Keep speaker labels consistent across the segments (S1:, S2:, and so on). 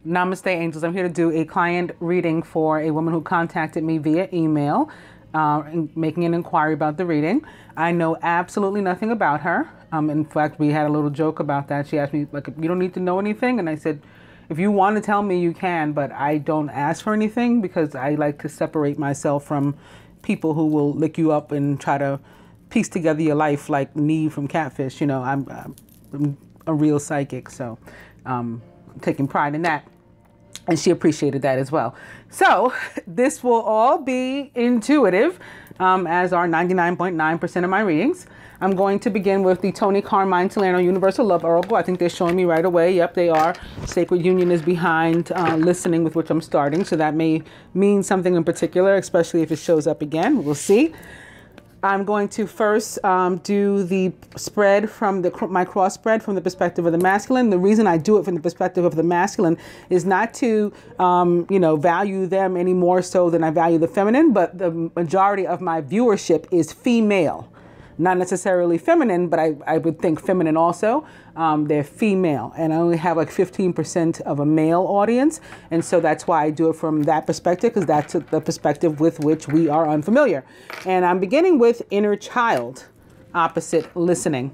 S1: Namaste, angels. I'm here to do a client reading for a woman who contacted me via email, making an inquiry about the reading. I know absolutely nothing about her. In fact, we had a little joke about that. She asked me, like, you don't need to know anything. And I said, if you want to tell me, you can, but I don't ask for anything because I like to separate myself from people who will lick you up and try to piece together your life like Neve from Catfish. You know, I'm a real psychic, so taking pride in that. And she appreciated that as well. So this will all be intuitive, as are 99.9% of my readings. I'm going to begin with the Tony Carmine Salerno Universal Love Oracle. I think they're showing me right away. Yep, they are. Sacred Union is behind listening, with which I'm starting. So that may mean something in particular, especially if it shows up again. We'll see. I'm going to first do the spread from my cross spread from the perspective of the masculine. The reason I do it from the perspective of the masculine is not to, value them any more so than I value the feminine, but the majority of my viewership is female. Not necessarily feminine, but I would think feminine also. They're female, and I only have like 15% of a male audience. And so that's why I do it from that perspective, because that's the perspective with which we are unfamiliar. And I'm beginning with inner child, opposite listening.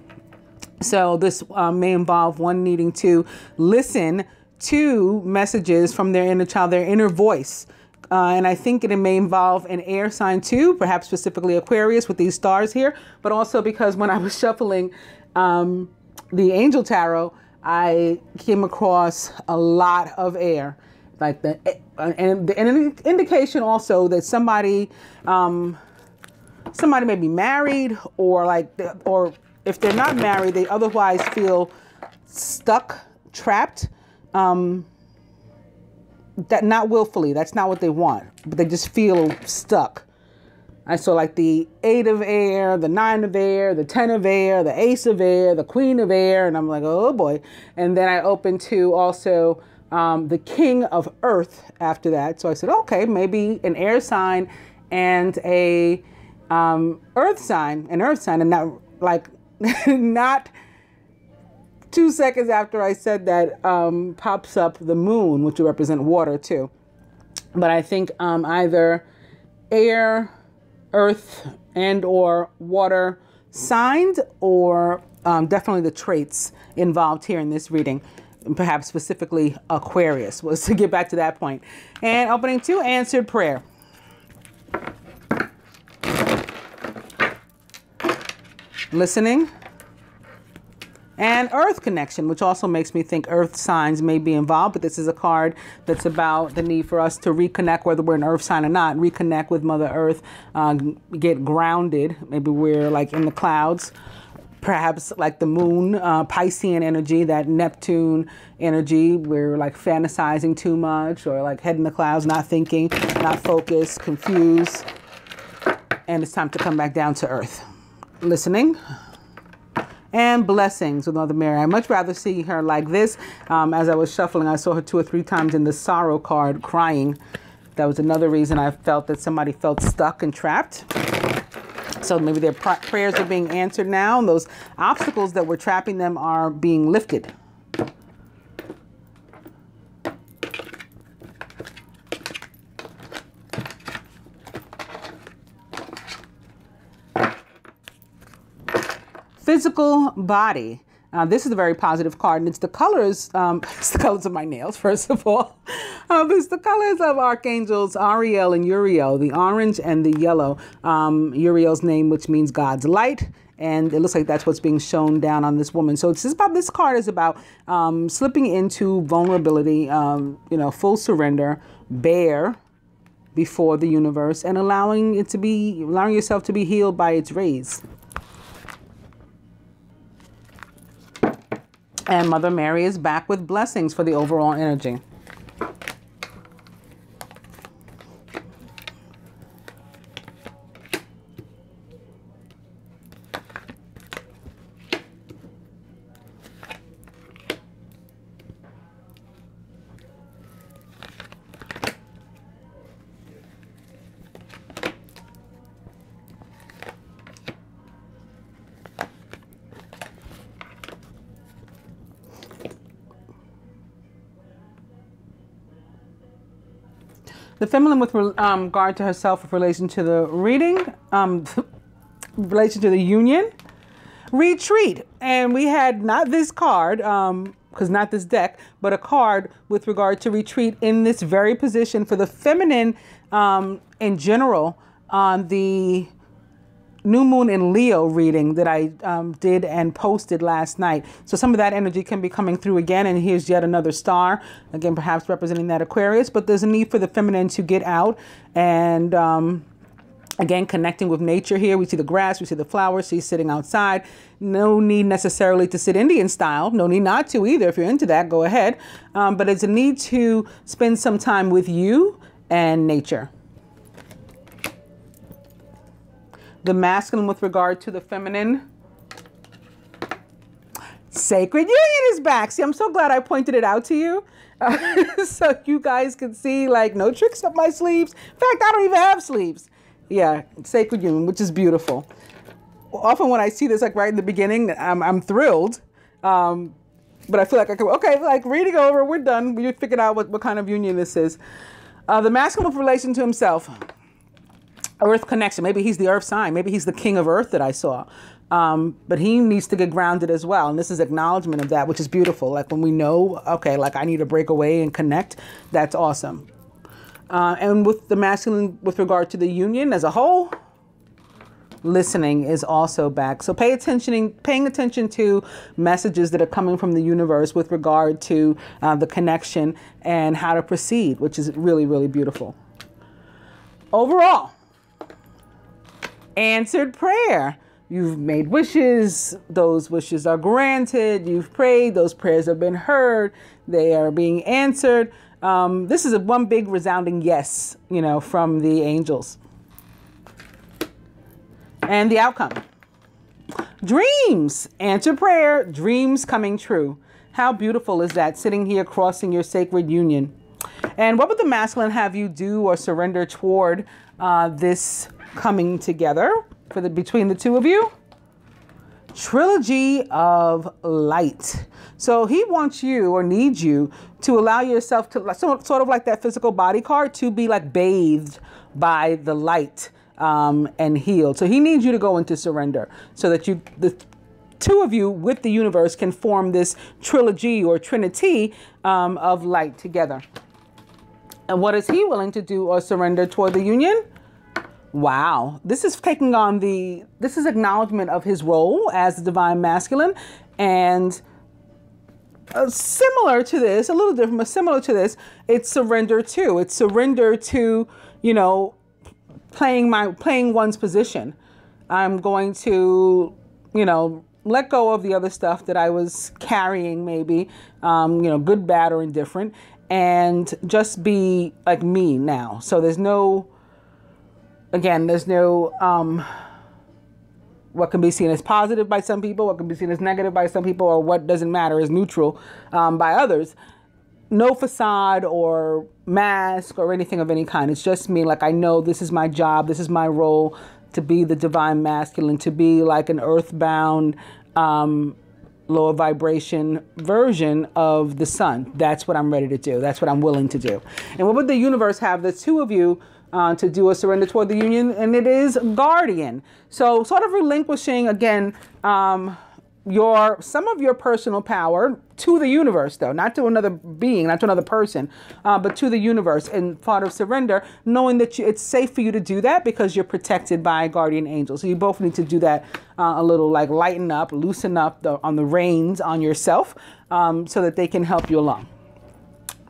S1: So this may involve one needing to listen to messages from their inner child, their inner voice. And I think it may involve an air sign too, perhaps specifically Aquarius with these stars here, but also because when I was shuffling the Angel Tarot, I came across a lot of air, like and an indication also that somebody may be married, or if they're not married, they otherwise feel stuck, trapped. That not willfully, that's not what they want, but they just feel stuck. I saw like the 8 of air, the 9 of air, the 10 of air, the ace of air, the queen of air, and I'm like, oh boy. And then I opened to also the king of earth after that. So I said, okay, maybe an air sign and a earth sign, and not like not 2 seconds after I said that, pops up the moon, which will represent water too. But I think either air, earth, and or water signs, or definitely the traits involved here in this reading, and perhaps specifically Aquarius, was to get back to that point. And opening to answered prayer. Listening. And earth connection, which also makes me think earth signs may be involved, but this is a card that's about the need for us to reconnect, whether we're an earth sign or not, reconnect with Mother Earth, get grounded. Maybe we're like in the clouds, perhaps like the moon, Piscean energy, that Neptune energy. We're like fantasizing too much, or like head in the clouds, not thinking, not focused, confused. And it's time to come back down to earth. Listening. And blessings with Mother Mary. I'd much rather see her like this. As I was shuffling, I saw her 2 or 3 times in the sorrow card crying. That was another reason I felt that somebody felt stuck and trapped. So maybe their prayers are being answered now, and those obstacles that were trapping them are being lifted. Physical body. This is a very positive card, and it's the colors. It's the colors of my nails, first of all. It's the colors of archangels Ariel and Uriel, the orange and the yellow. Uriel's name, which means God's light, and it looks like that's what's being shown down on this woman. So this card is about slipping into vulnerability, full surrender, bare before the universe, and allowing yourself to be healed by its rays. And Mother Mary is back with blessings for the overall energy. The feminine with regard to herself with relation to the reading, relation to the union. Retreat. And we had not this card, because not this deck, but a card with regard to retreat in this very position for the feminine in general on the new moon in Leo reading that I did and posted last night. So some of that energy can be coming through again. And here's yet another star, again, perhaps representing that Aquarius. But there's a need for the feminine to get out and again, connecting with nature here. We see the grass, we see the flowers, she's sitting outside. No need necessarily to sit Indian style. No need not to either. If you're into that, go ahead. But it's a need to spend some time with you and nature. The masculine with regard to the feminine. Sacred union is back. See, I'm so glad I pointed it out to you. So you guys can see, like, no tricks up my sleeves. In fact, I don't even have sleeves. Yeah, sacred union, which is beautiful. Often when I see this, like right in the beginning, I'm thrilled. But I feel like I can, okay, like reading over, we're done. We figured out what kind of union this is. The masculine with relation to himself. Earth connection. Maybe he's the earth sign. Maybe he's the king of earth that I saw. But he needs to get grounded as well. And this is acknowledgement of that, which is beautiful. Like when we know, okay, like I need to break away and connect. That's awesome. And with the masculine with regard to the union as a whole, listening is also back. So paying attention to messages that are coming from the universe with regard to the connection and how to proceed, which is really, really beautiful. Overall, answered prayer. You've made wishes. Those wishes are granted. You've prayed. Those prayers have been heard. They are being answered. This is one big resounding yes, you know, from the angels. And the outcome. Dreams. Answer prayer. Dreams coming true. How beautiful is that? Sitting here crossing your sacred union. And what would the masculine have you do or surrender toward this coming together between the two of you? Trilogy of light. So he wants you or needs you to allow yourself to, sort of like that physical body card, to be like bathed by the light and healed. So he needs you to go into surrender so that the two of you with the universe can form this trilogy or trinity of light together. And what is he willing to do or surrender toward the union? Wow. This is taking on this is acknowledgement of his role as the divine masculine. And similar to this, a little different, but similar to this, it's surrender too. It's surrender to, you know, playing one's position. I'm going to, you know, let go of the other stuff that I was carrying, maybe, you know, good, bad, or indifferent, and just be like me now. So there's no, again, there's no, what can be seen as positive by some people, what can be seen as negative by some people, or what doesn't matter is neutral by others. No facade or mask or anything of any kind. It's just me. Like, I know this is my job. This is my role, to be the divine masculine, to be like an earthbound, lower vibration version of the sun. That's what I'm ready to do. That's what I'm willing to do. And what would the universe have the two of you to do a surrender toward the union? And it is guardian. So sort of relinquishing, again, some of your personal power to the universe, though, not to another being, not to another person, but to the universe, and part of surrender, knowing that it's safe for you to do that because you're protected by guardian angels. So you both need to do that a little, like lighten up, loosen up on the reins on yourself, so that they can help you along.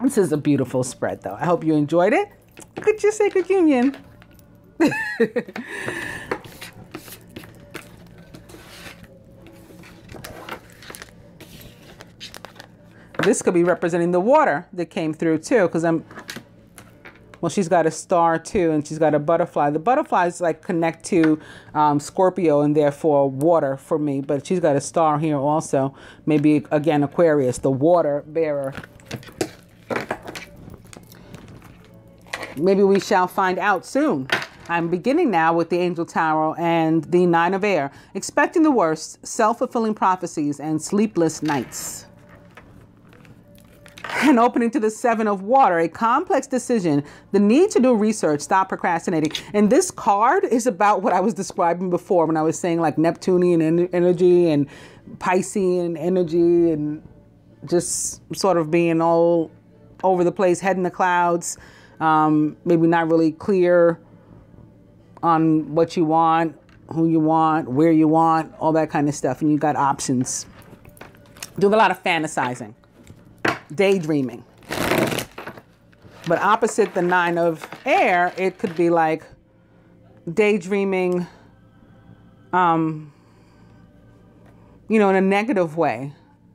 S1: This is a beautiful spread, though. I hope you enjoyed it. Look at your sacred union. This could be representing the water that came through too, because well, she's got a star too, and she's got a butterfly. The butterflies like connect to Scorpio and therefore water for me, but she's got a star here also. Maybe again Aquarius, the water bearer. Maybe we shall find out soon. I'm beginning now with the Angel Tarot and the Nine of Air. Expecting the worst, self-fulfilling prophecies, and sleepless nights. And opening to the 7 of water, a complex decision, the need to do research, stop procrastinating. And this card is about what I was describing before when I was saying like Neptunian energy and Piscean energy and just sort of being all over the place, head in the clouds, maybe not really clear on what you want, who you want, where you want, all that kind of stuff. And you got options. Doing a lot of fantasizing. Daydreaming. But opposite the 9 of air, it could be like daydreaming, in a negative way.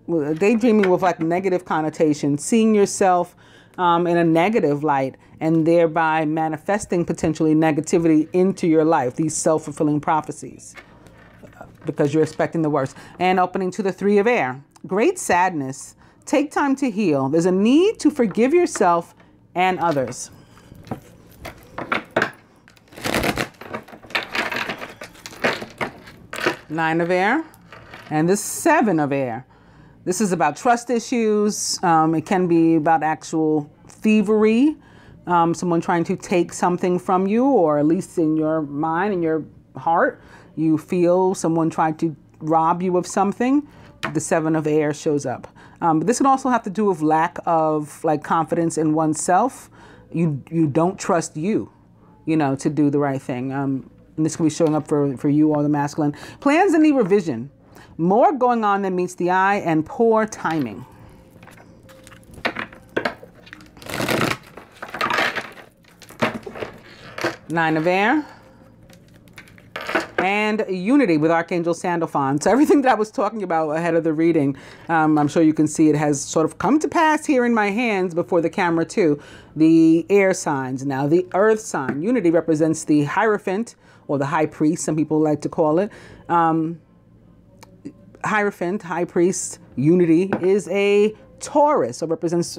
S1: Daydreaming with like negative connotation, seeing yourself in a negative light and thereby manifesting potentially negativity into your life, these self-fulfilling prophecies, because you're expecting the worst. And opening to the 3 of air. Great sadness. Take time to heal. There's a need to forgive yourself and others. Nine of air and the 7 of air. This is about trust issues. It can be about actual thievery. Someone trying to take something from you, or at least in your mind, in your heart, you feel someone tried to rob you of something. The 7 of air shows up. But this can also have to do with lack of like confidence in oneself. You don't trust you, to do the right thing. And this can be showing up for you or the masculine. Plans that need revision. More going on than meets the eye and poor timing. Nine of air. And unity with Archangel Sandalphon. So everything that I was talking about ahead of the reading, I'm sure you can see it has sort of come to pass here in my hands before the camera too. The air signs, now the earth sign. Unity represents the Hierophant, or the high priest, some people like to call it. Hierophant, high priest, unity is a Taurus, so represents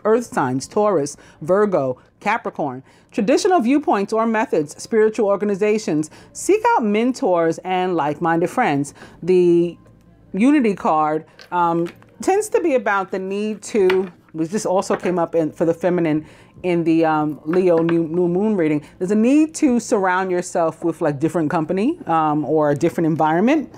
S1: earth signs, Taurus, Virgo, Capricorn. Traditional viewpoints or methods, spiritual organizations. Seek out mentors and like-minded friends. The unity card tends to be about the need to, which this also came up for the feminine in the Leo new moon reading. There's a need to surround yourself with like different company or a different environment.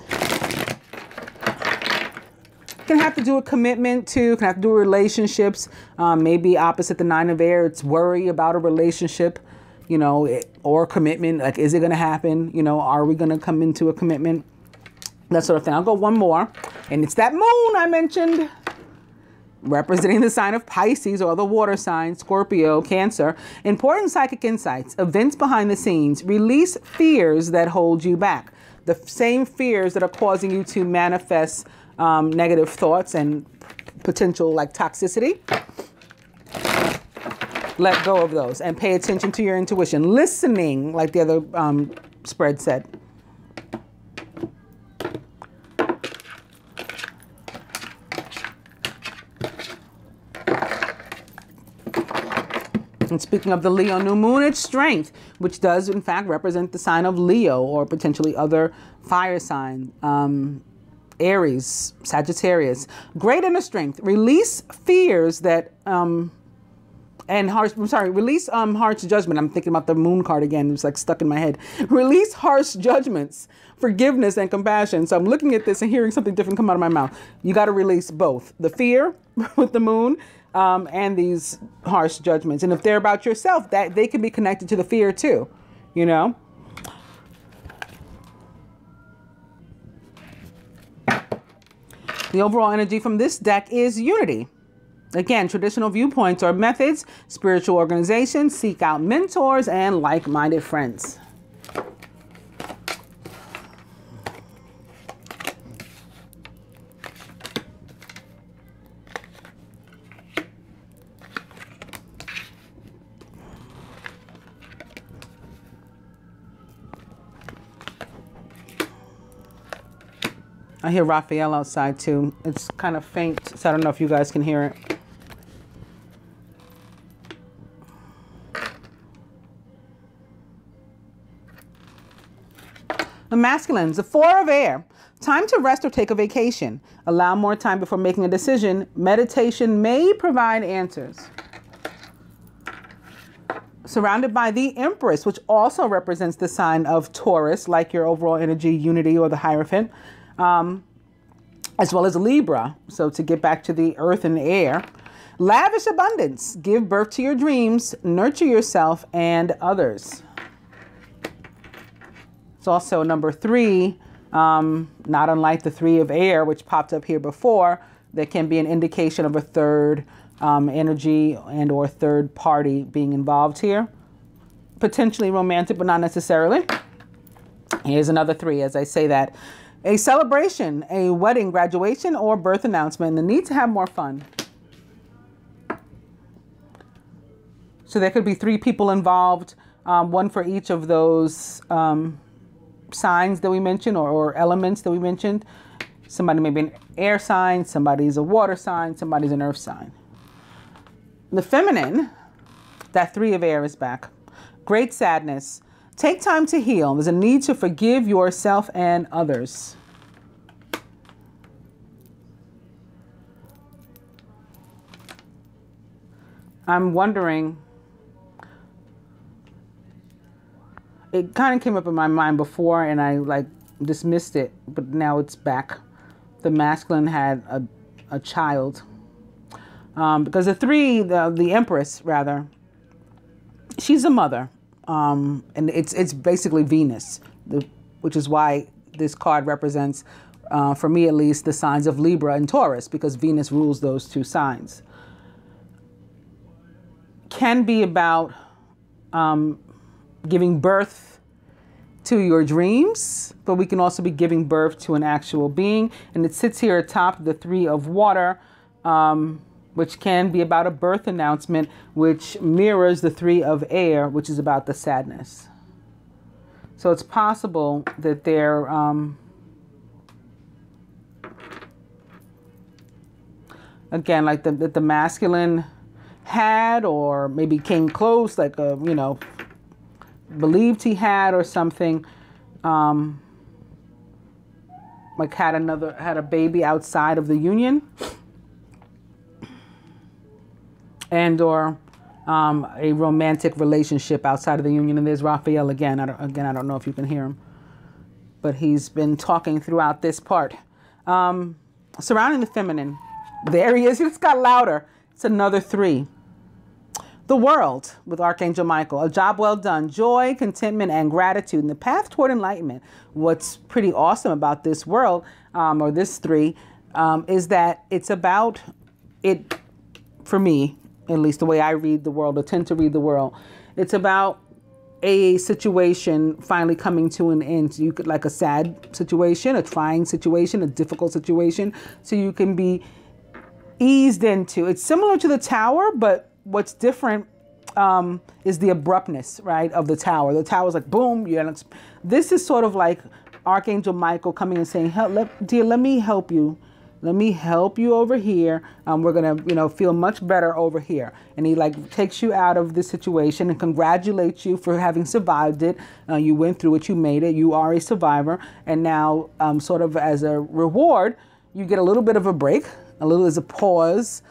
S1: Can have to do with commitment too, can have to do with relationships. Maybe opposite the 9 of air, it's worry about a relationship, or commitment. Like, is it going to happen? Are we going to come into a commitment? That sort of thing. I'll go one more. And it's that moon I mentioned, representing the sign of Pisces or the water sign, Scorpio, Cancer. Important psychic insights, events behind the scenes, release fears that hold you back. The same fears that are causing you to manifest negative thoughts and potential like toxicity. Let go of those and pay attention to your intuition. Listening, like the other spread said. And speaking of the Leo new moon, it's strength, which does in fact represent the sign of Leo or potentially other fire sign. Aries, Sagittarius. Great inner strength. Release fears that, release harsh judgment. I'm thinking about the moon card again. It's like stuck in my head. Release harsh judgments, forgiveness and compassion. So I'm looking at this and hearing something different come out of my mouth. You got to release both. The fear with the moon and these harsh judgments. And if they're about yourself, that they can be connected to the fear too, The overall energy from this deck is unity. Again, traditional viewpoints or methods, spiritual organizations, seek out mentors and like-minded friends. I hear Raphael outside too. It's kind of faint, so I don't know if you guys can hear it. The masculines, the 4 of air. Time to rest or take a vacation. Allow more time before making a decision. Meditation may provide answers. Surrounded by the Empress, which also represents the sign of Taurus, like your overall energy, unity, or the Hierophant, as well as Libra. So to get back to the earth and air. Lavish abundance. Give birth to your dreams. Nurture yourself and others. It's also number 3, not unlike the 3 of air, which popped up here before. There can be an indication of a third energy and or third party being involved here. Potentially romantic, but not necessarily. Here's another 3 as I say that. A celebration, a wedding, graduation, or birth announcement. The need to have more fun. So there could be 3 people involved, one for each of those signs that we mentioned or elements that we mentioned. Somebody may be an air sign, somebody's a water sign, somebody's an earth sign. The feminine, that 3 of air is back. Great sadness. Take time to heal. There's a need to forgive yourself and others. I'm wondering, it kind of came up in my mind before and I like dismissed it, but now it's back. The masculine had a child. Because the 3, the Empress rather, she's a mother. And it's basically Venus, which is why this card represents, for me at least, the signs of Libra and Taurus, because Venus rules those 2 signs. Can be about giving birth to your dreams, but we can also be giving birth to an actual being. And it sits here atop the 3 of water, which can be about a birth announcement, which mirrors the 3 of air, which is about the sadness. So it's possible that they're again, like the masculine had, or maybe came close, like believed he had or something, like had a baby outside of the union, and or a romantic relationship outside of the union. And there's Raphael again. I don't know if you can hear him, but he's been talking throughout this part. Surrounding the feminine, there he is. He just got louder. It's another 3. The world with Archangel Michael, a job well done, joy, contentment, and gratitude, and the path toward enlightenment. What's pretty awesome about this world, or this 3, is that it's about it, for me, at least the way I read the world or tend to read the world, it's about a situation finally coming to an end. So you could, like a sad situation, a trying situation, a difficult situation, so you can be eased into. It's similar to the Tower, but what's different is the abruptness, right, of the Tower. The Tower's like, boom. This is sort of like Archangel Michael coming and saying, dear, let me help you. Let me help you over here. We're going to, feel much better over here. And he like takes you out of this situation and congratulates you for having survived it. You went through it. You made it. You are a survivor. And now sort of as a reward, you get a little bit of a break, as a pause.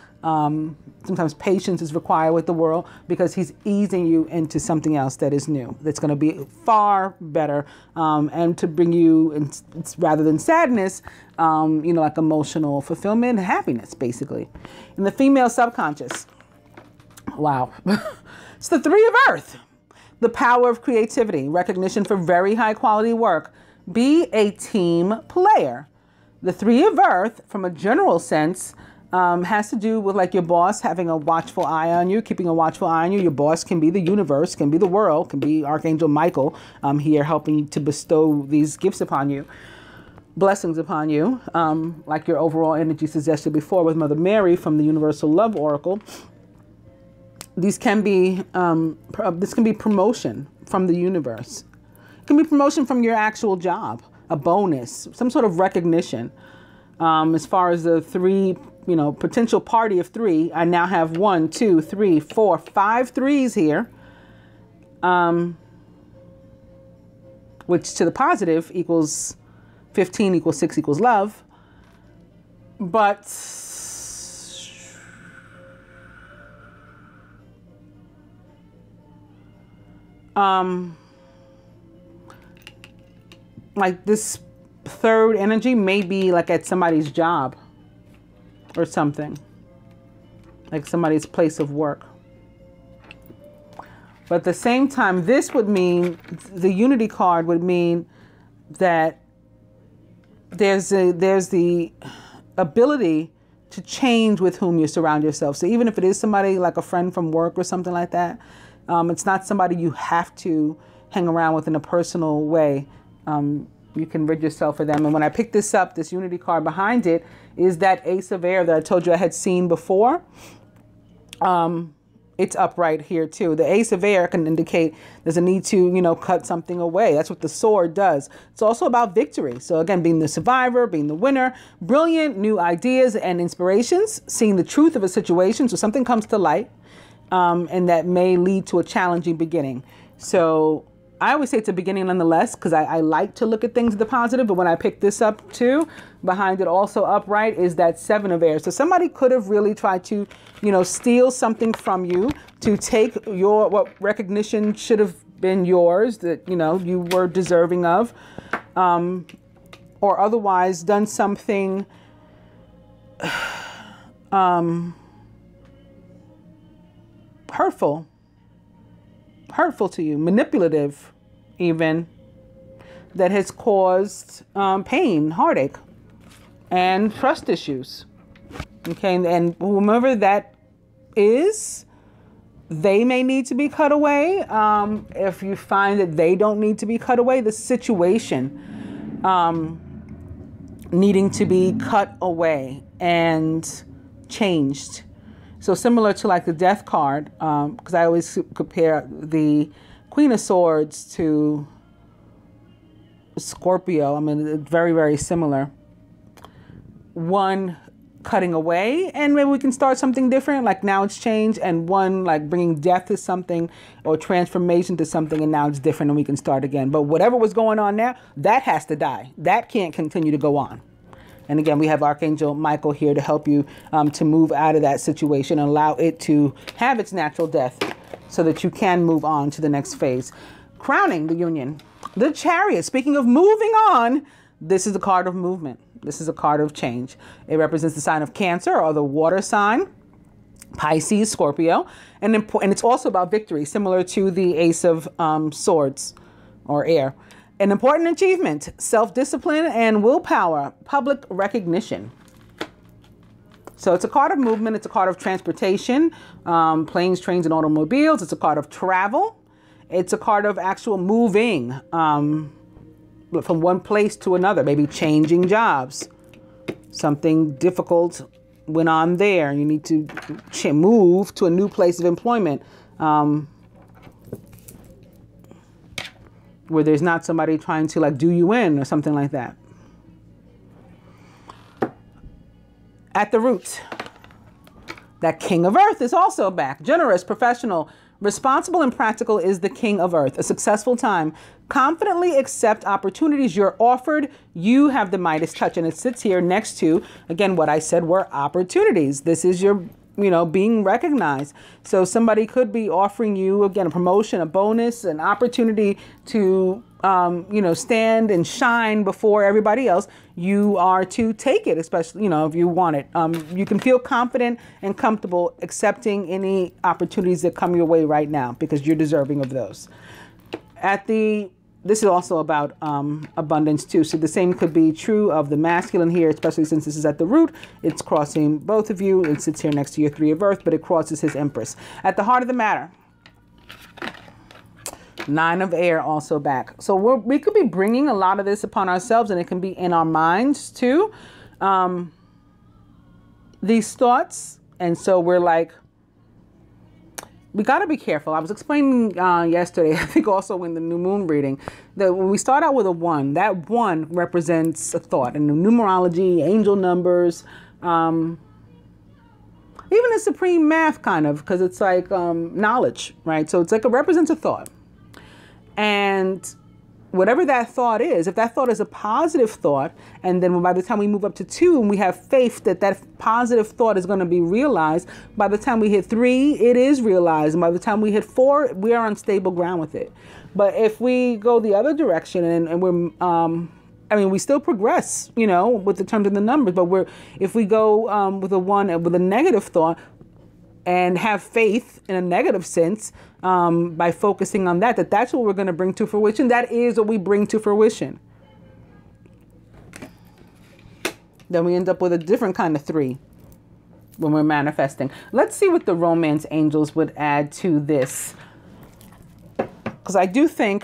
S1: Sometimes patience is required with the world because he's easing you into something else that is new, that's going to be far better, and to bring you, rather than sadness, like emotional fulfillment, happiness, basically. In the female subconscious, wow, it's the 3 of earth, the power of creativity, recognition for very high quality work. Be a team player. The 3 of earth, from a general sense, has to do with like your boss having a watchful eye on you, keeping a watchful eye on you. Your boss can be the universe, can be the world, can be Archangel Michael here helping to bestow these gifts upon you, blessings upon you, like your overall energy suggested before with Mother Mary from the Universal Love Oracle. These can be, this can be promotion from the universe. It can be promotion from your actual job, a bonus, some sort of recognition. As far as the 3, potential party of 3, I now have 1, 2, 3, 4, 5 3s here. which to the positive equals 15 equals 6 equals love. But like this third energy may be like at somebody's job or something, like somebody's place of work. But at the same time, this would mean, the unity card would mean that there's the ability to change with whom you surround yourself. So even if it is somebody like a friend from work or something like that, it's not somebody you have to hang around with in a personal way. You can rid yourself of them. And when I picked this up, this unity card behind it is that Ace of Air that I told you I had seen before. It's upright here too. The Ace of Air can indicate there's a need to, cut something away. That's what the sword does. It's also about victory. So again, being the survivor, being the winner, brilliant new ideas and inspirations, seeing the truth of a situation. So something comes to light, and that may lead to a challenging beginning. So I always say it's a beginning nonetheless, because I like to look at things the positive. But when I picked this up too, behind it also upright is that Seven of Air. So somebody could have really tried to, steal something from you, to take what recognition should have been yours, that, you were deserving of, or otherwise done something hurtful to you, manipulative even, that has caused pain, heartache, and trust issues. Okay, and whomever that is, they may need to be cut away. If you find that they don't need to be cut away, the situation needing to be cut away and changed. So similar to like the Death card, because I always compare the Queen of Swords to Scorpio. I mean, it's very, very similar. One cutting away, and maybe we can start something different, like now it's changed, and one like bringing death to something or transformation to something, and now it's different and we can start again. But whatever was going on now, that has to die. That can't continue to go on. And again, we have Archangel Michael here to help you to move out of that situation and allow it to have its natural death so that you can move on to the next phase. Crowning the union. The Chariot. Speaking of moving on, this is a card of movement. This is a card of change. It represents the sign of Cancer, or the water sign, Pisces, Scorpio. And it's also about victory, similar to the Ace of Swords, or Air. An important achievement, self-discipline and willpower, public recognition. So it's a card of movement. It's a card of transportation, planes, trains, and automobiles. It's a card of travel. It's a card of actual moving from one place to another, maybe changing jobs. Something difficult went on there. You need to move to a new place of employment. Where there's not somebody trying to like do you in or something like that. At the root, that King of Earth is also back. Generous, professional, responsible, and practical is the King of Earth. A successful time. Confidently accept opportunities you're offered. You have the Midas touch, and it sits here next to, again, what I said were opportunities. This is your being recognized. So somebody could be offering you, again, a promotion, a bonus, an opportunity to, stand and shine before everybody else. You are to take it, especially, if you want it. You can feel confident and comfortable accepting any opportunities that come your way right now, because you're deserving of those. This is also about abundance too. So the same could be true of the masculine here, especially since this is at the root. It's crossing both of you. It sits here next to your Three of Earth, but it crosses his Empress. At the heart of the matter, Nine of Air also back. So we could be bringing a lot of this upon ourselves, and it can be in our minds too. These thoughts. And so we're like, we got to be careful. I was explaining yesterday, I think also in the new moon reading, that when we start out with a 1, that 1 represents a thought. And the numerology, angel numbers, even the supreme math kind of, because it's like knowledge, right? So it's like it represents a thought. And whatever that thought is, if that thought is a positive thought, and then by the time we move up to 2 and we have faith that that positive thought is going to be realized, by the time we hit 3, it is realized. And by the time we hit 4, we are on stable ground with it. But if we go the other direction and we're, I mean, we still progress, you know, with the terms of the numbers, but if we go with a 1 with a negative thought and have faith in a negative sense, by focusing on that's what we're going to bring to fruition. That is what we bring to fruition. Then we end up with a different kind of 3 when we're manifesting. Let's see what the romance angels would add to this. Because I do think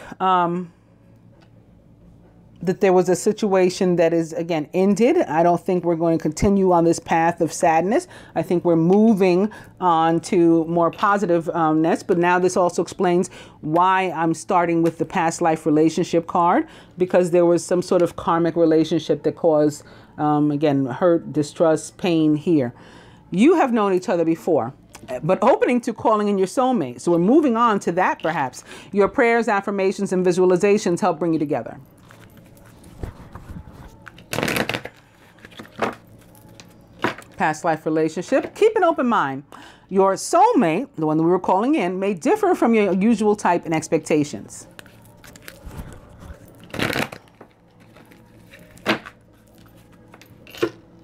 S1: that there was a situation that is, again, ended. I don't think we're going to continue on this path of sadness. I think we're moving on to more positiveness. But now this also explains why I'm starting with the past life relationship card, because there was some sort of karmic relationship that caused, again, hurt, distrust, pain here. You have known each other before, but opening to calling in your soulmate. So we're moving on to that, perhaps. Your prayers, affirmations, and visualizations help bring you together. Past life relationship. Keep an open mind. Your soulmate, the one that we were calling in, may differ from your usual type and expectations.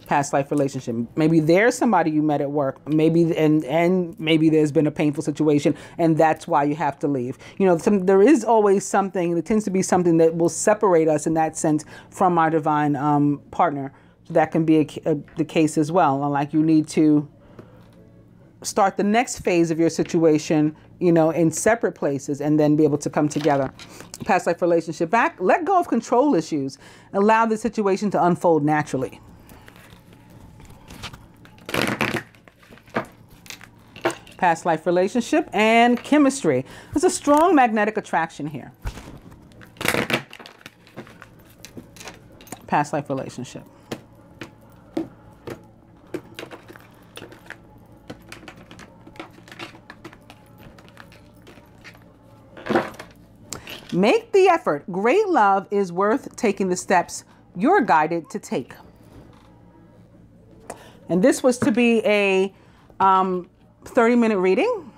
S1: Past life relationship. Maybe there's somebody you met at work, maybe and maybe there's been a painful situation, and that's why you have to leave. You know, there is always something. There tends to be something that will separate us in that sense from our divine partner. That can be the case as well. Like, you need to start the next phase of your situation, you know, in separate places, and then be able to come together. Past life relationship back. Let go of control issues. Allow the situation to unfold naturally. Past life relationship and chemistry. There's a strong magnetic attraction here. Past life relationship. Make the effort. Great love is worth taking the steps you're guided to take. And this was to be a 30-minute reading.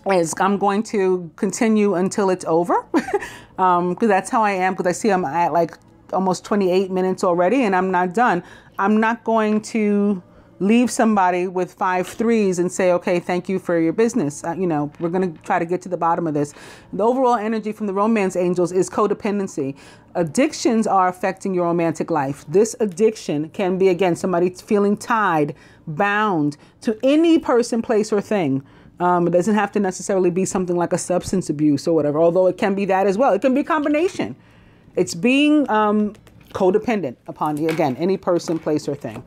S1: I'm going to continue until it's over, because that's how I am, because I see I'm at like almost 28 minutes already and I'm not done. I'm not going to leave somebody with 5 threes and say, okay, thank you for your business. You know, we're going to try to get to the bottom of this. The overall energy from the romance angels is codependency. Addictions are affecting your romantic life. This addiction can be, again, somebody feeling tied, bound to any person, place, or thing. It doesn't have to necessarily be something like a substance abuse or whatever, although it can be that as well. It can be a combination. It's being codependent upon, again, any person, place, or thing.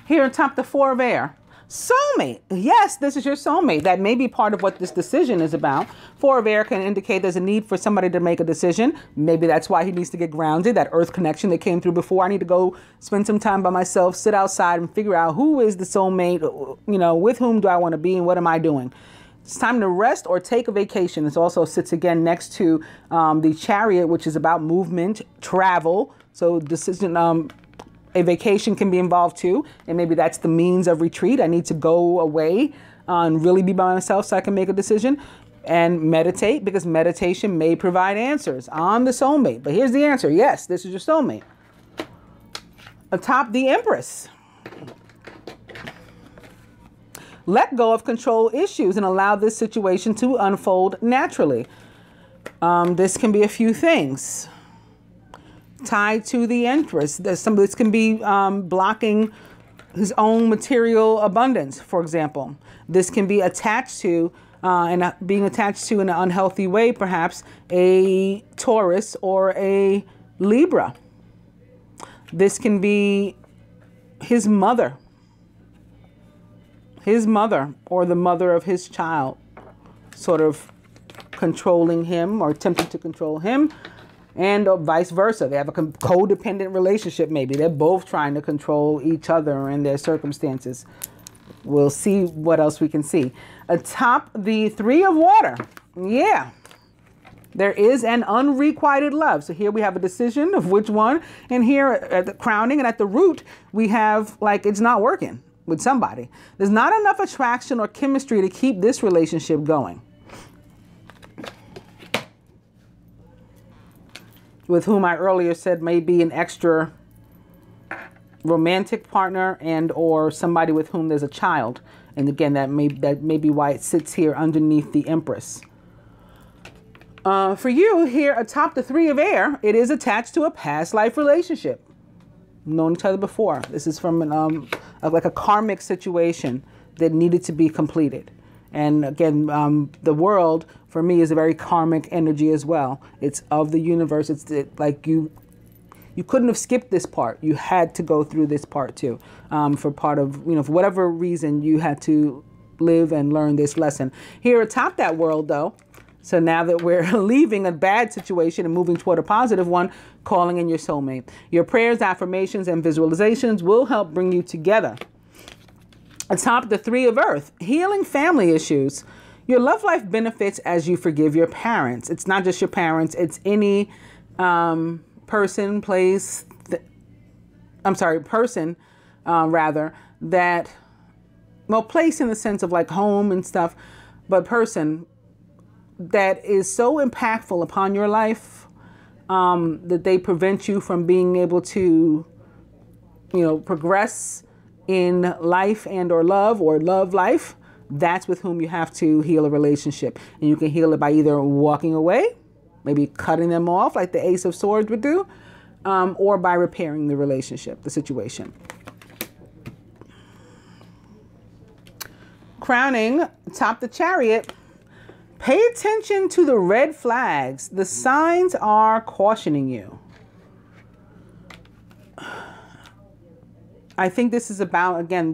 S1: Here atop the 4 of air. Soulmate. Yes, this is your soulmate. That may be part of what this decision is about. 4 of air can indicate there's a need for somebody to make a decision. Maybe that's why he needs to get grounded. That earth connection that came through before. I need to go spend some time by myself, sit outside and figure out who is the soulmate, you know, with whom do I want to be and what am I doing? It's time to rest or take a vacation. This also sits again next to the chariot, which is about movement, travel. So decision, a vacation can be involved too, and maybe that's the means of retreat. I need to go away and really be by myself so I can make a decision. And meditate, because meditation may provide answers on the soulmate. But here's the answer. Yes, this is your soulmate. Atop the Empress. Let go of control issues and allow this situation to unfold naturally. This can be a few things. Tied to the Empress. This can be blocking his own material abundance, for example. This can be attached to, and being attached to in an unhealthy way, perhaps, a Taurus or a Libra. This can be his mother. his mother or the mother of his child sort of controlling him or attempting to control him, and vice versa. They have a codependent relationship maybe. They're both trying to control each other and their circumstances. We'll see what else we can see. Atop the Three of Water. Yeah. There is an unrequited love. So here we have a decision of which one. And here at the crowning and at the root, we have like it's not working with somebody. There's not enough attraction or chemistry to keep this relationship going. With whom I earlier said may be an extra romantic partner and or somebody with whom there's a child. And again, that may be why it sits here underneath the Empress. For you here atop the Three of Air, it is attached to a past life relationship. Known each other before. This is from an, like a karmic situation that needed to be completed. And again, the world for me is a very karmic energy as well. It's of the universe. It's like you couldn't have skipped this part. You had to go through this part too. For part of, for whatever reason, you had to live and learn this lesson. Here atop that world though, so now that we're leaving a bad situation and moving toward a positive one, calling in your soulmate. Your prayers, affirmations, and visualizations will help bring you together. Atop the Three of Earth, healing family issues. Your love life benefits as you forgive your parents. It's not just your parents. It's any person, place, rather, that, well, place in the sense of like home and stuff, but person that is so impactful upon your life that they prevent you from being able to, progress in life and or love life. That's with whom you have to heal a relationship. And you can heal it by either walking away, maybe cutting them off like the Ace of Swords would do, or by repairing the relationship, the situation. Crowning atop the Chariot. Pay attention to the red flags. The signs are cautioning you. I think this is about, again,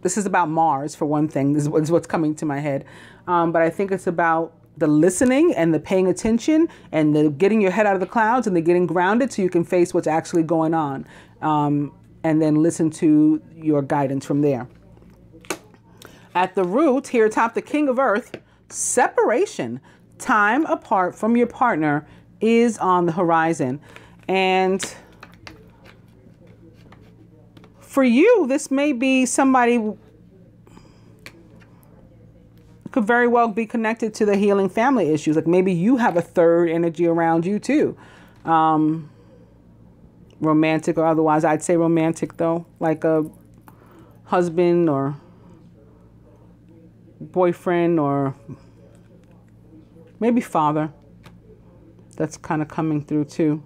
S1: this is about Mars for one thing. This is what's coming to my head. But I think it's about the listening and the paying attention and the getting your head out of the clouds and the getting grounded so you can face what's actually going on. And then listen to your guidance from there. At the root, here atop the King of Earth, separation, time apart from your partner is on the horizon. And for you, this may be somebody could very well be connected to the healing family issues. Like maybe you have a third energy around you too. Romantic or otherwise. I'd say romantic though, like a husband or boyfriend or maybe father. That's kind of coming through too.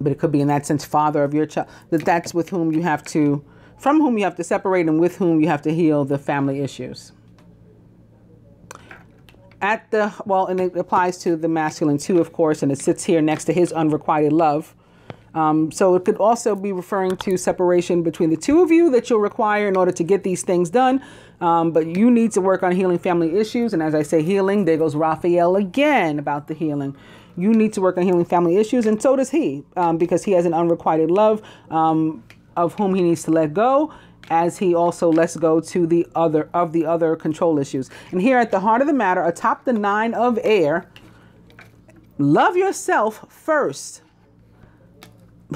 S1: But it could be in that sense father of your child. That's with whom you have to, from whom you have to separate and with whom you have to heal the family issues. At the, well, and it applies to the masculine too, of course, and it sits here next to his unrequited love. So it could also be referring to separation between the two of you that you'll require in order to get these things done. But you need to work on healing family issues. And as I say healing, there goes Raphael again about the healing. You need to work on healing family issues. And so does he, because he has an unrequited love of whom he needs to let go, as he also lets go to the other control issues. And here at the heart of the matter, atop the Nine of Air, love yourself first.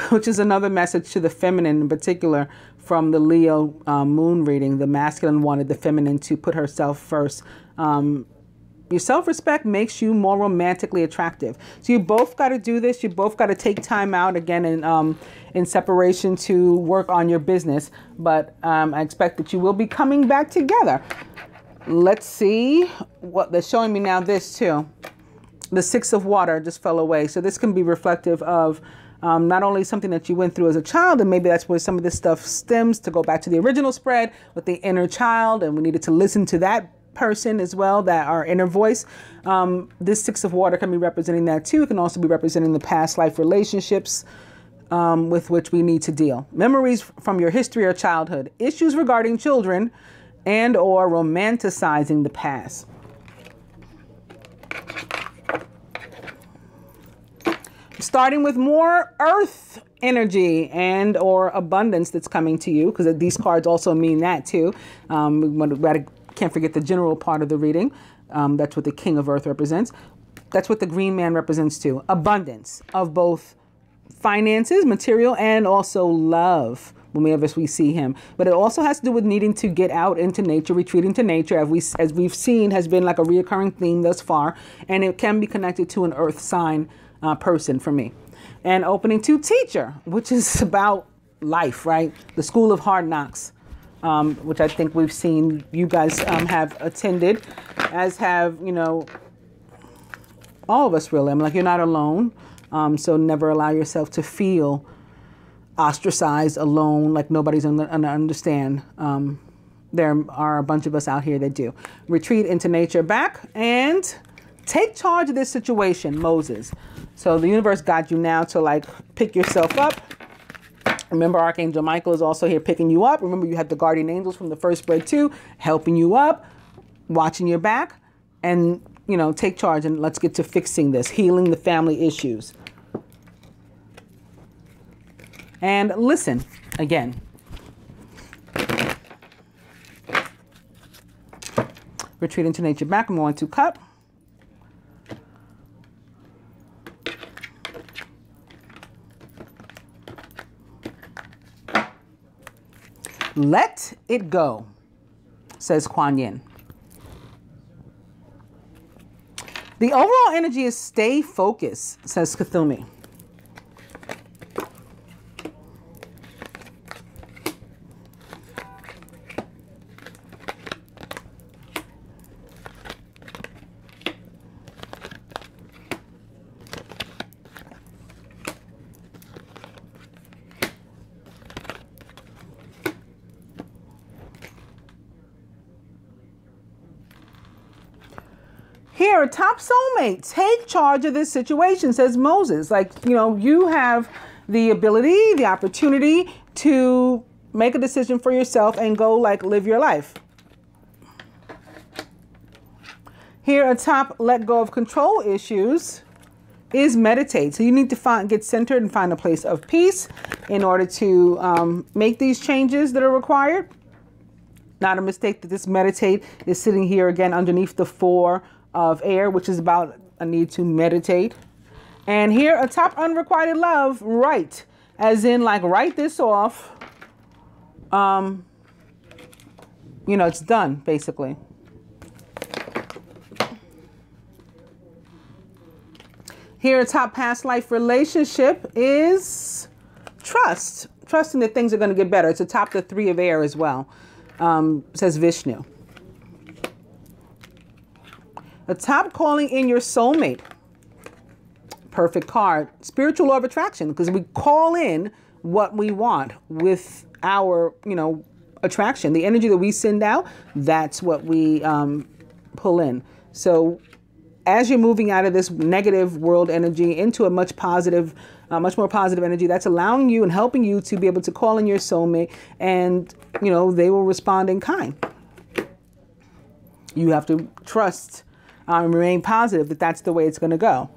S1: Which is another message to the feminine in particular from the Leo moon reading. The masculine wanted the feminine to put herself first. Your self-respect makes you more romantically attractive. So you both got to do this. You both got to take time out again in separation to work on your business. But I expect that you will be coming back together. Let's see what they're showing me now. This too. The Six of Water just fell away. So this can be reflective of not only something that you went through as a child, and maybe that's where some of this stuff stems, to go back to the original spread with the inner child, and we needed to listen to that person as well, that our inner voice. This Six of Water can be representing that too. It can also be representing the past life relationships with which we need to deal. Memories from your history or childhood. Issues regarding children and or romanticizing the past. Starting with more earth energy and or abundance that's coming to you, because these cards also mean that too. Can't forget the general part of the reading. That's what the King of Earth represents. That's what the green man represents too. Abundance of both finances, material, and also love whenever we see him. But it also has to do with needing to get out into nature, retreating to nature, as we've seen has been like a reoccurring theme thus far. And it can be connected to an earth sign person for me. And opening to teacher, which is about life, right? The School of Hard Knocks, which I think we've seen you guys have attended, as have, you know, all of us really. I'm like, you're not alone. So never allow yourself to feel ostracized, alone, like nobody's gonna understand. There are a bunch of us out here that do. Retreat into nature, back, and take charge of this situation, Moses. So the universe got you now to like pick yourself up. Remember, Archangel Michael is also here picking you up. Remember, you have the guardian angels from the first spread too, helping you up, watching your back, and, you know, take charge and let's get to fixing this, healing the family issues. And listen again. Retreat into nature, back. I'm going to cup. Let it go, says Kuan Yin. The overall energy is stay focused, says Cthulhu. Here, a top soulmate, take charge of this situation, says Moses. Like, you know, you have the ability, the opportunity to make a decision for yourself and go like live your life. Here, a top let go of control issues is meditate. So you need to get centered and find a place of peace in order to make these changes that are required. Not a mistake that this meditate is sitting here again underneath the 4 of air, which is about a need to meditate. And here, a top unrequited love, write, as in like write this off. You know, it's done basically. Here, a top past life relationship is trust, trusting that things are going to get better. It's atop the 3 of air as well, says Vishnu. The top calling in your soulmate. Perfect card. Spiritual law of attraction, because we call in what we want with our, you know, attraction. The energy that we send out, that's what we pull in. So as you're moving out of this negative world energy into a much more positive energy, that's allowing you and helping you to be able to call in your soulmate, and, you know, they will respond in kind. You have to trust and remain positive that that's the way it's going to go.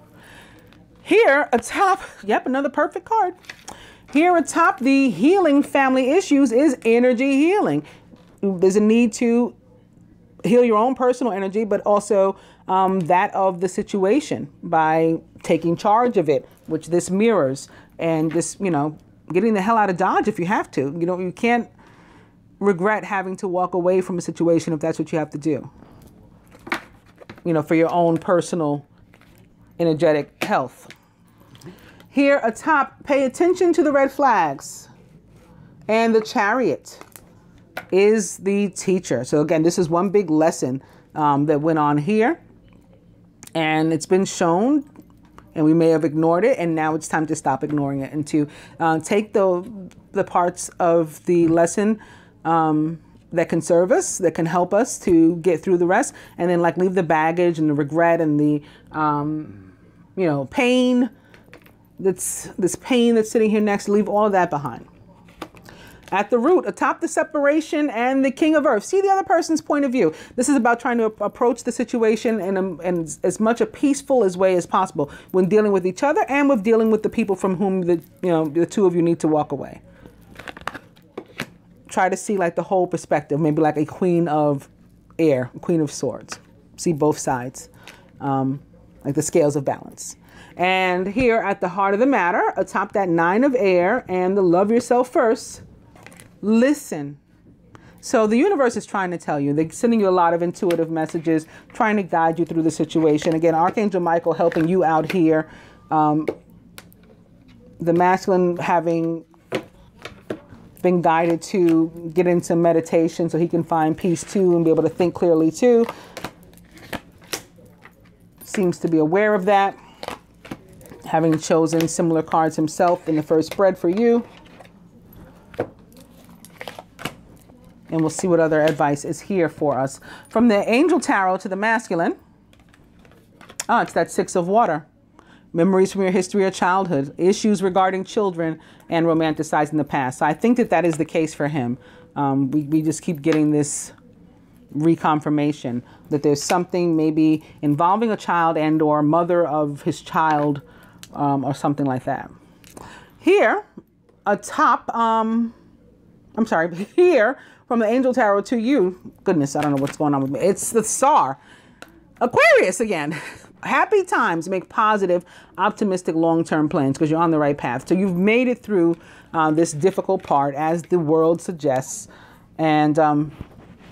S1: Here atop, yep, another perfect card. Here atop the healing family issues is energy healing. There's a need to heal your own personal energy, but also that of the situation by taking charge of it, which this mirrors, and this, you know, getting the hell out of Dodge if you have to. You know, you can't regret having to walk away from a situation if that's what you have to do, you know, for your own personal energetic health. Here atop, pay attention to the red flags. And the Chariot is the teacher. So again, this is one big lesson that went on here. And it's been shown, and we may have ignored it, and now it's time to stop ignoring it and to take the parts of the lesson that can serve us, that can help us to get through the rest, and then like leave the baggage and the regret and the, you know, pain this pain that's sitting here next, leave all of that behind. At the root, atop the separation and the king of earth, see the other person's point of view. This is about trying to approach the situation in as much a peaceful way as possible when dealing with each other and with dealing with the people from whom the two of you need to walk away. Try to see like the whole perspective, maybe like a queen of air, queen of swords. See both sides, like the scales of balance. And here at the heart of the matter, atop that 9 of air and the love yourself first, listen. So the universe is trying to tell you, they're sending you a lot of intuitive messages, trying to guide you through the situation. Again, Archangel Michael helping you out here. The masculine having been guided to get into meditation so he can find peace too and be able to think clearly too. Seems to be aware of that. Having chosen similar cards himself in the first spread for you. And we'll see what other advice is here for us. From the Angel Tarot to the masculine. Oh, it's that 6 of water. Memories from your history of childhood. Issues regarding children and romanticizing the past. So I think that is the case for him. We just keep getting this reconfirmation that there's something maybe involving a child and or mother of his child or something like that. Here, atop, here, from the Angel Tarot to you, goodness, I don't know what's going on with me. It's the Star. Aquarius again. Happy times, make positive, optimistic, long-term plans because you're on the right path. So you've made it through this difficult part as the world suggests. And,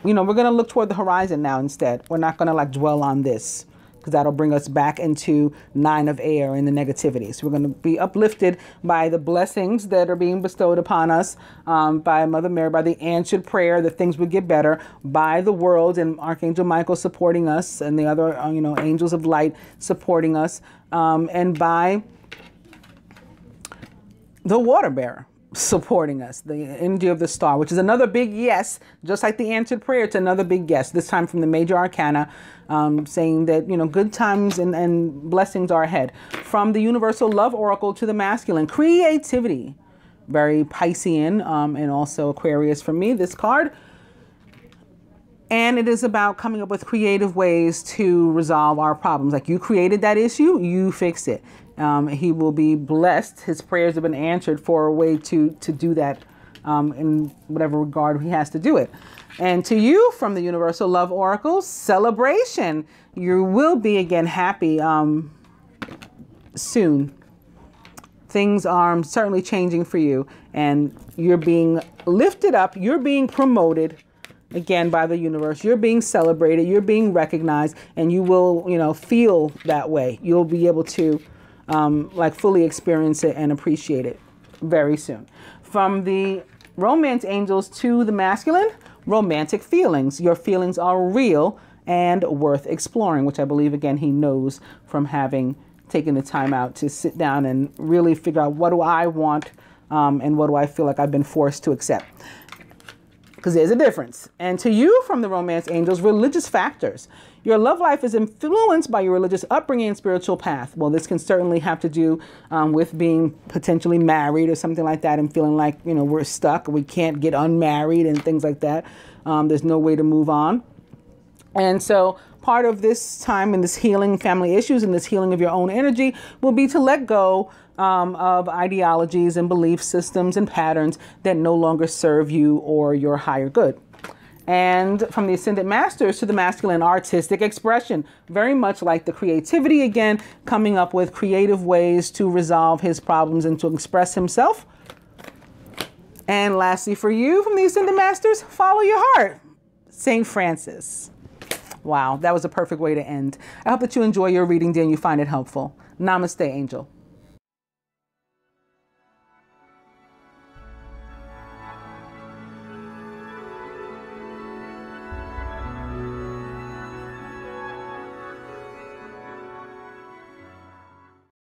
S1: we're going to look toward the horizon now instead. We're not going to like dwell on this because that'll bring us back into 9 of air and the negativity. So we're going to be uplifted by the blessings that are being bestowed upon us by Mother Mary, by the answered prayer that things would get better, by the world and Archangel Michael supporting us and the other, angels of light supporting us, and by the water bearer supporting us, the energy of the star, which is another big yes, just like the answered prayer. It's another big yes, this time from the major arcana, saying that, good times and blessings are ahead. From the universal love oracle to the masculine, creativity, very Piscean, and also Aquarius for me, this card. And it is about coming up with creative ways to resolve our problems. Like you created that issue, you fix it. He will be blessed. His prayers have been answered for a way to do that in whatever regard he has to do it. And to you, from the Universal Love Oracle, celebration. You will be again happy soon. Things are certainly changing for you. And you're being lifted up. You're being promoted. Again, by the universe, you're being celebrated, you're being recognized, and you will, feel that way. You'll be able to, fully experience it and appreciate it very soon. From the romance angels to the masculine, romantic feelings. Your feelings are real and worth exploring, which I believe, again, he knows from having taken the time out to sit down and really figure out what do I want and what do I feel like I've been forced to accept. Because there's a difference. And to you, from the romance angels, religious factors. Your love life is influenced by your religious upbringing and spiritual path. Well, this can certainly have to do with being potentially married or something like that and feeling like, we're stuck, we can't get unmarried and things like that. There's no way to move on. And so part of this time in this healing family issues and this healing of your own energy will be to let go of ideologies and belief systems and patterns that no longer serve you or your higher good. And from the Ascended Masters to the masculine, artistic expression, very much like the creativity, again, coming up with creative ways to resolve his problems and to express himself. And lastly, for you, from the Ascended Masters, follow your heart. St. Francis. Wow, that was a perfect way to end. I hope that you enjoy your reading, dear, and you find it helpful. Namaste, Angel.